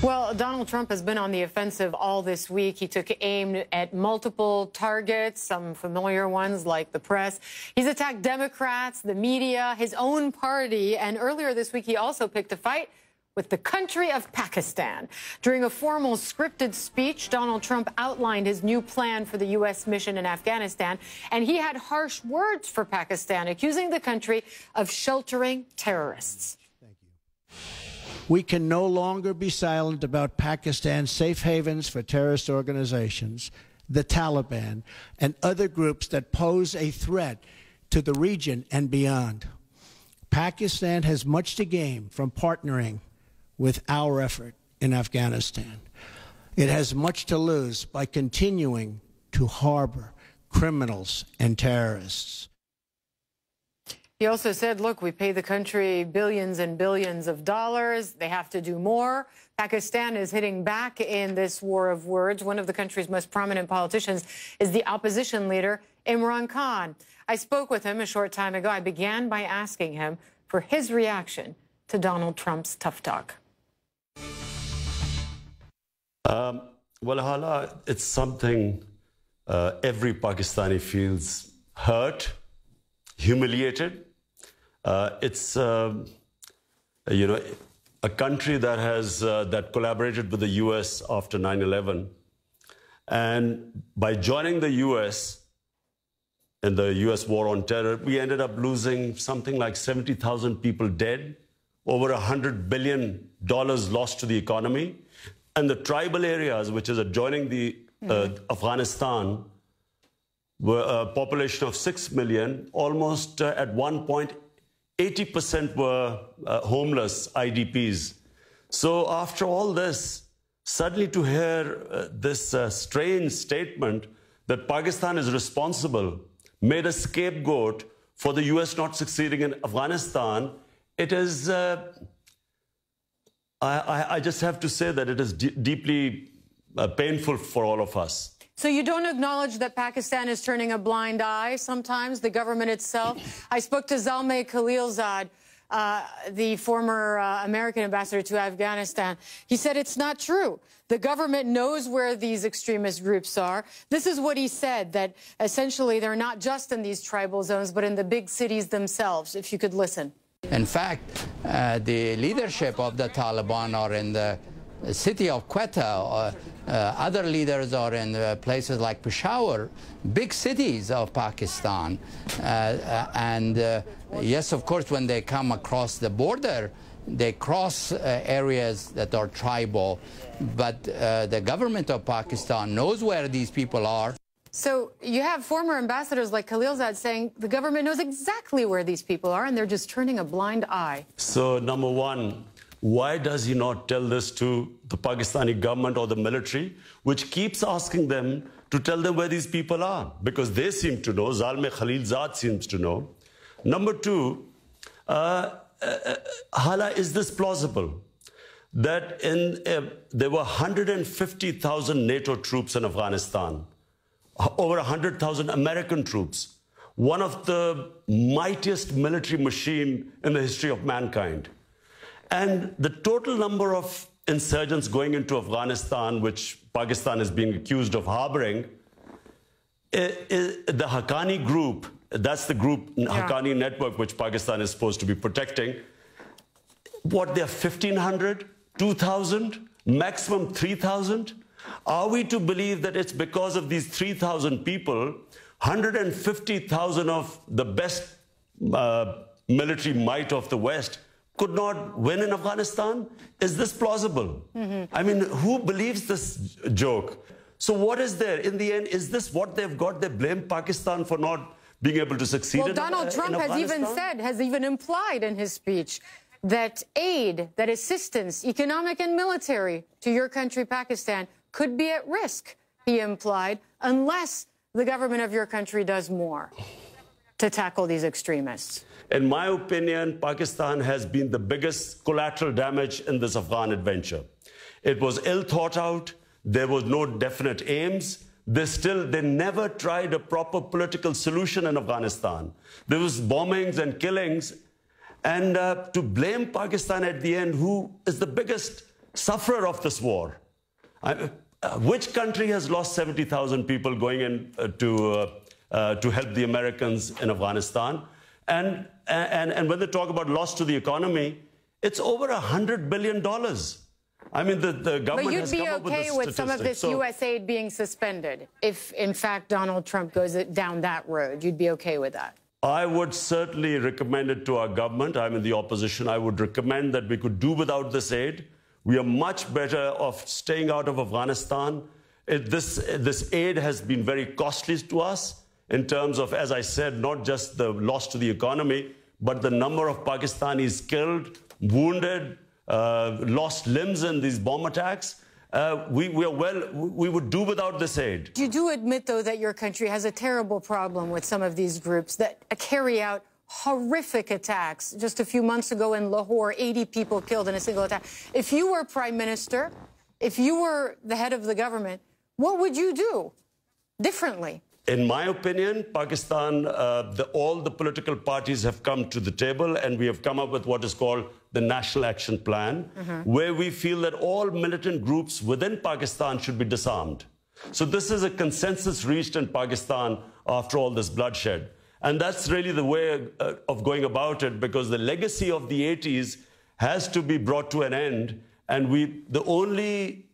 Well, Donald Trump has been on the offensive all this week. He took aim at multiple targets, some familiar ones like the press. He's attacked Democrats, the media, his own party. And earlier this week, he also picked a fight with the country of Pakistan. During a formal scripted speech, Donald Trump outlined his new plan for the U.S. mission in Afghanistan. And he had harsh words for Pakistan, accusing the country of sheltering terrorists. We can no longer be silent about Pakistan's safe havens for terrorist organizations, the Taliban, and other groups that pose a threat to the region and beyond. Pakistan has much to gain from partnering with our effort in Afghanistan. It has much to lose by continuing to harbor criminals and terrorists. He also said, look, we pay the country billions and billions of dollars. They have to do more. Pakistan is hitting back in this war of words. One of the country's most prominent politicians is the opposition leader, Imran Khan. I spoke with him a short time ago. I began by asking him for his reaction to Donald Trump's tough talk. Well, Hala, it's something every Pakistani feels hurt, humiliated. It's a country that has that collaborated with the U.S. after 9/11, and by joining the U.S. in the U.S. war on terror, we ended up losing something like 70,000 people dead, over $100 billion lost to the economy, and the tribal areas, which is adjoining the Afghanistan, were a population of 6 million, almost at one point, 80% were homeless IDPs. So after all this, suddenly to hear this strange statement that Pakistan is responsible, made a scapegoat for the US not succeeding in Afghanistan, it is, I just have to say that it is deeply painful for all of us. So you don't acknowledge that Pakistan is turning a blind eye sometimes, the government itself? I spoke to Zalmay Khalilzad, the former American ambassador to Afghanistan. He said it's not true. The government knows where these extremist groups are. This is what he said, that essentially they're not just in these tribal zones, but in the big cities themselves, if you could listen. In fact, the leadership of the Taliban are in the city of Quetta. Other leaders are in places like Peshawar, big cities of Pakistan. Yes, of course, when they come across the border, they cross areas that are tribal. But the government of Pakistan knows where these people are. So you have former ambassadors like Khalilzad saying the government knows exactly where these people are and they're just turning a blind eye. So, number one, why does he not tell this to the Pakistani government or the military, which keeps asking them to tell them where these people are? Because they seem to know, Zalmay Khalilzad seems to know. Number two, Hala, is this plausible? That there were 150,000 NATO troops in Afghanistan, over 100,000 American troops, one of the mightiest military machine in the history of mankind. And the total number of insurgents going into Afghanistan, which Pakistan is being accused of harboring, the Haqqani group, that's the group, Haqqani network, which Pakistan is supposed to be protecting. What, they're 1,500, 2,000, maximum 3,000? Are we to believe that it's because of these 3,000 people, 150,000 of the best military might of the West could not win in Afghanistan? Is this plausible? I mean, who believes this joke? So what is there? In the end, is this what they've got? They blame Pakistan for not being able to succeed in Afghanistan? Well, Donald Trump has even said, has even implied in his speech that aid, that assistance, economic and military, to your country, Pakistan, could be at risk, he implied, unless the government of your country does more to tackle these extremists. In my opinion, Pakistan has been the biggest collateral damage in this Afghan adventure. It was ill thought out. There was no definite aims. They never tried a proper political solution in Afghanistan. There was bombings and killings. And to blame Pakistan at the end, who is the biggest sufferer of this war. Which country has lost 70,000 people going in to help the Americans in Afghanistan? And when they talk about loss to the economy, it's over $100 billion. I mean, the government has come up with the statistics. But you'd be okay with some of this U.S. aid being suspended if, in fact, Donald Trump goes down that road? You'd be okay with that? I would certainly recommend it to our government. I'm in the opposition. I would recommend that we could do without this aid. We are much better off staying out of Afghanistan. This aid has been very costly to us in terms of, as I said, not just the loss to the economy, but the number of Pakistanis killed, wounded, lost limbs in these bomb attacks. We would do without this aid. You do admit, though, that your country has a terrible problem with some of these groups that carry out horrific attacks. Just a few months ago in Lahore, 80 people killed in a single attack. If you were prime minister, if you were the head of the government, what would you do differently? In my opinion, Pakistan, all the political parties have come to the table and we have come up with what is called the National Action Plan, where we feel that all militant groups within Pakistan should be disarmed. So this is a consensus reached in Pakistan after all this bloodshed. And that's really the way of going about it, because the legacy of the 80s has to be brought to an end. And only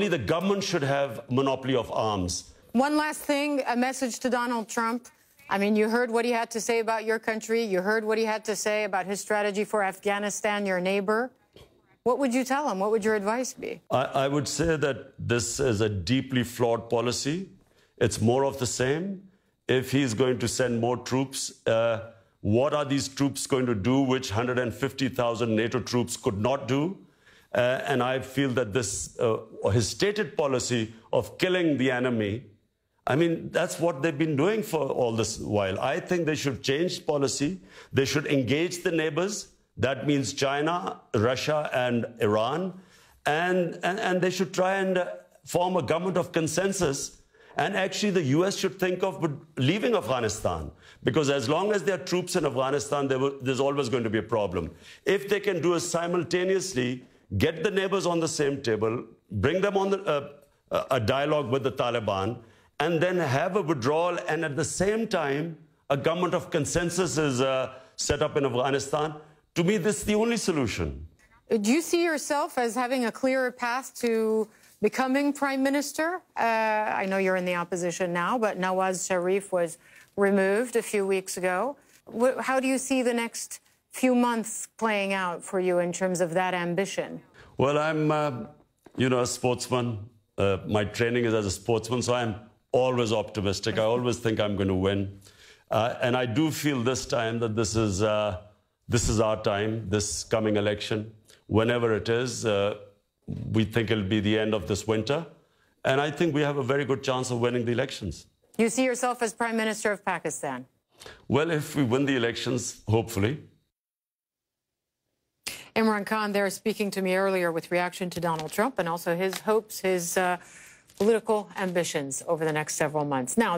the government should have monopoly of arms. One last thing, a message to Donald Trump. I mean, you heard what he had to say about your country. You heard what he had to say about his strategy for Afghanistan, your neighbor. What would you tell him? What would your advice be? I would say that this is a deeply flawed policy. It's more of the same. If he's going to send more troops, what are these troops going to do which 150,000 NATO troops could not do? And I feel that his stated policy of killing the enemy, I mean, that's what they've been doing for all this while. I think they should change policy. They should engage the neighbors. That means China, Russia, and Iran. And they should try and form a government of consensus. And actually, the U.S. should think of leaving Afghanistan, because as long as there are troops in Afghanistan, there's always going to be a problem. If they can do it simultaneously, get the neighbors on the same table, bring them on a dialogue with the Taliban, and then have a withdrawal, and at the same time, a government of consensus is set up in Afghanistan. To me, this is the only solution. Do you see yourself as having a clearer path to becoming prime minister? I know you're in the opposition now, but Nawaz Sharif was removed a few weeks ago. How do you see the next few months playing out for you in terms of that ambition? Well, I'm, a sportsman. My training is as a sportsman, so I'm always optimistic. I always think I'm going to win. And I do feel this time that this is our time, this coming election. Whenever it is, we think it'll be the end of this winter. And I think we have a very good chance of winning the elections. You see yourself as Prime Minister of Pakistan? Well, if we win the elections, hopefully. Imran Khan there speaking to me earlier with reaction to Donald Trump and also his hopes, his political ambitions over the next several months. Now,